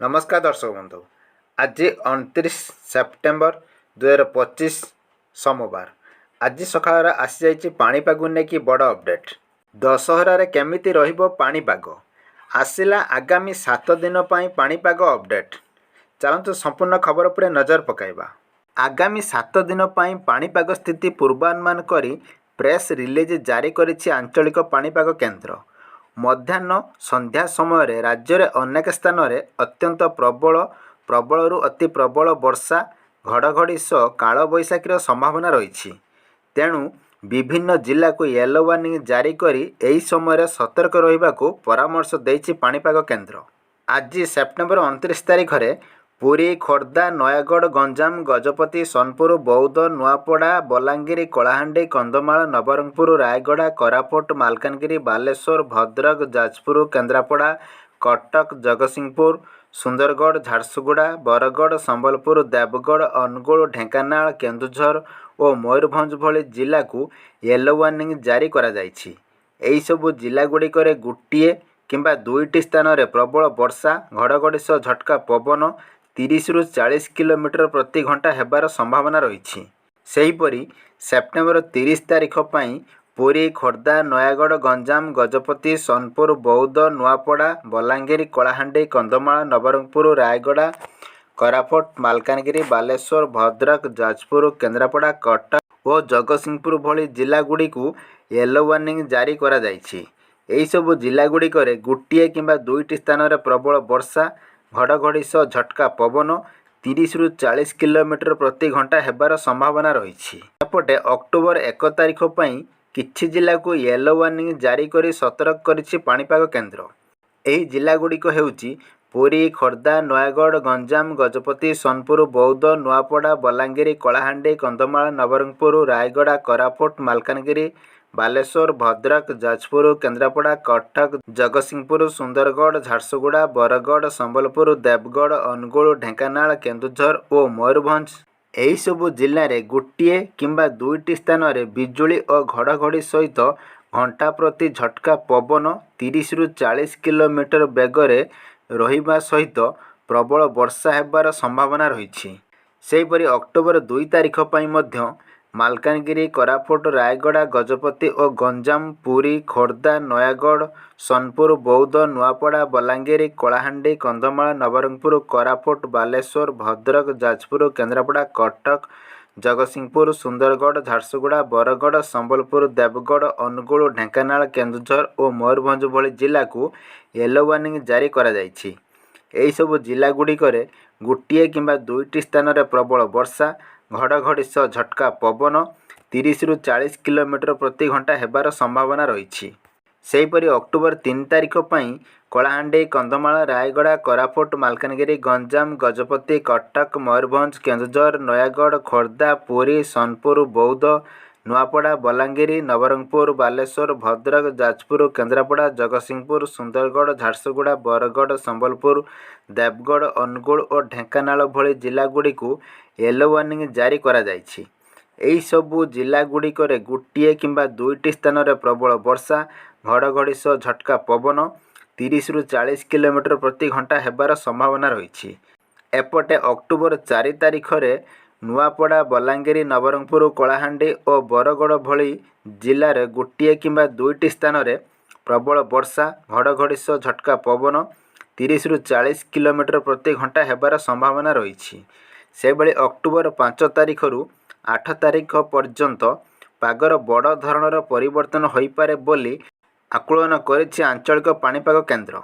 नमस्कार दर्शक बंधु। आज 29 सेप्टेम्बर 2025 सोमवार। आज सकाळ आसी जाइए पाणीपाग नहीं बड़ अपडेट। दशहरारे केमिति रहिबो पाणीपाग आसिला आगामी 7 दिन पाई पाणीपाग अपडेट। चलतु संपूर्ण खबर पर नजर पकाइबा। आगामी 7 दिन पाई पाणीपाग स्थिति पूर्वानुमान करी प्रेस रिलीज जारी करिछि आंचलिक पाणीपाग केन्द्र। मध्याह्न संध्या समय राज्य में अनेक स्थान में अत्यंत प्रबल अति प्रबल वर्षा घड़घड़ी सह काल बैशाखीर संभावना रही। तेणु विभिन्न जिला को येलो वार्निंग जारी करी एही समय सतर्क रहिबा को परामर्श देइछि पाणीपाग केन्द्र। आज सेप्टेम्बर 29 तारिख में पुरी खोर्धा नयागढ़ गंजाम गजपति सोनपुर बौद्ध नुआपड़ा बलांगीर कलाहांडी कंधमाल नवरंगपुर रायगड़ा कोरापुट मालकानगिरी बालेश्वर भद्रक जाजपुर केन्द्रापड़ा कटक जगतसिंहपुर सुंदरगढ़ झारसुगुड़ा बरगढ़ संबलपुर देवगढ़ अनुगुल ढेंकानाल केन्दुझर और मयूरभंज भली जिला को येलो वार्निंग जारी करा जाइछि। एही सबु जिला गुड़िकरे गोटिए किंबा दुईटी स्थान में प्रबल वर्षा घड़घड़ी सह झटका पवन 30 ରୁ 40 किलोमीटर प्रति घंटा हेबार संभावना रही। सेहीपरि सेप्टेम्बर 30 तारिख पई पुरी खोर्धा नयागढ़ गंजाम गजपति सोनपुर बौद्ध नुआपड़ा बलांगीर कलाहांडी कंधमाल नवरंगपुर रायगड़ा कोरापुट मालकानगिरी बालेश्वर भद्रक जाजपुर केन्द्रापड़ा कटक और जगतसिंहपुर भली जिला गुड़ी को येलो वार्निंग जारी करा जाइछि। एही सबु जिला गुड़िकरे गोटिए किंबा दुईटी स्थान में प्रबल वर्षा घड़घड़ी सह झटका पवन 30 ରୁ 40 किलोमीटर प्रति घंटा हेबार संभावना रही। एपटे अक्टोबर 1 तारिख पई किछि जिला को येलो वार्निंग जारी करी सतर्क करिछि पाणीपाग केन्द्र। एही जिला गुड़िक हेउछि पुरी खोर्धा नयागढ़ गंजाम गजपति सोनपुर बौद्ध नुआपड़ा बलांगीर कलाहांडी कंधमाल नवरंगपुर रायगड़ा कोरापुट मालकानगिरी बालेश्वर भद्रक जाजपुर केन्द्रापड़ा कटक जगतसिंहपुर सुंदरगढ़ झारसुगुड़ा बरगढ़ संबलपुर देवगढ़ अनुगुल ढेंकानाल केन्दुझर और मयूरभंज एही सबु जिले में गोटिए किंबा दुईटी स्थान में बिजुली और घड़घड़ी सहित घंटा प्रति झटका पवन 30 ରୁ 40 किलोमीटर बेगरे रहिबा सहित प्रबल वर्षा हेबार संभावना रही। सेहीपरि अक्टोबर 2 तारिख पई मध्य मालकानगिरी कोरापुट रायगड़ा गजपति और गंजाम पुरी खोर्धा नयागढ़ सोनपुर बौद्ध नुआपड़ा बलांगीर कलाहांडी कंधमाल नवरंगपुर कोरापुट बालेश्वर भद्रक जाजपुर केन्द्रापड़ा कटक जगतसिंहपुर सुंदरगढ़ झारसुगुड़ा बरगढ़ संबलपुर देवगढ़ अनुगुल ढेंकानाल केन्दुझर और मयूरभंज भली जिला को येलो वार्निंग जारी करा जाइछि। एही सबु जिला गुड़िकरे गोटिए किंबा दुईटी स्थान में प्रबल वर्षा घड़घड़ी सह झटका पवन 30 ରୁ 40 किलोमीटर प्रति घंटा हेबार संभावना रही। सेहीपरि अक्टोबर 3 तारिख पई कलाहांडी कंधमाल रायगड़ा कोरापुट मालकानगिरी गंजाम गजपति कटक मयूरभंज केन्दुझर नयागढ़ खोर्धा पुरी सोनपुर बौद्ध नुआपड़ा बलांगीर नवरंगपुर बालेश्वर भद्रक जाजपुर केन्द्रापड़ा जगतसिंहपुर सुंदरगढ़ झारसुगुड़ा बरगढ़ संबलपुर देवगढ़ अनुगुल और ढेंकानाल भली जिला गुड़ी को येलो वार्निंग जारी करा जाइछि। एही सबु जिला गुड़िकरे गोटिए किंबा दुईटी स्थान में प्रबल वर्षा घड़घड़ी सह झटका पवन 30 ରୁ 40 किलोमीटर प्रति घंटा हेबार संभावना रही। एपटे अक्टोबर 4 तारिख में नुआपड़ा बलांगीर नवरंगपुर कलाहांडी और बरगढ़ भली जिले में गोटिए किंबा दुईटी स्थान में प्रबल वर्षा घड़घड़ी सह झटका पवन 30 ରୁ 40 किलोमीटर प्रति घंटा हेबार संभावना रही। सेबळे अक्टोबर 5 तारिख रु 8 तारिख पर्यंत पागर बड़ धरणर परिवर्तन होइपारे बोली आकलन करिछि आंचलिक पाणीपाग केन्द्र।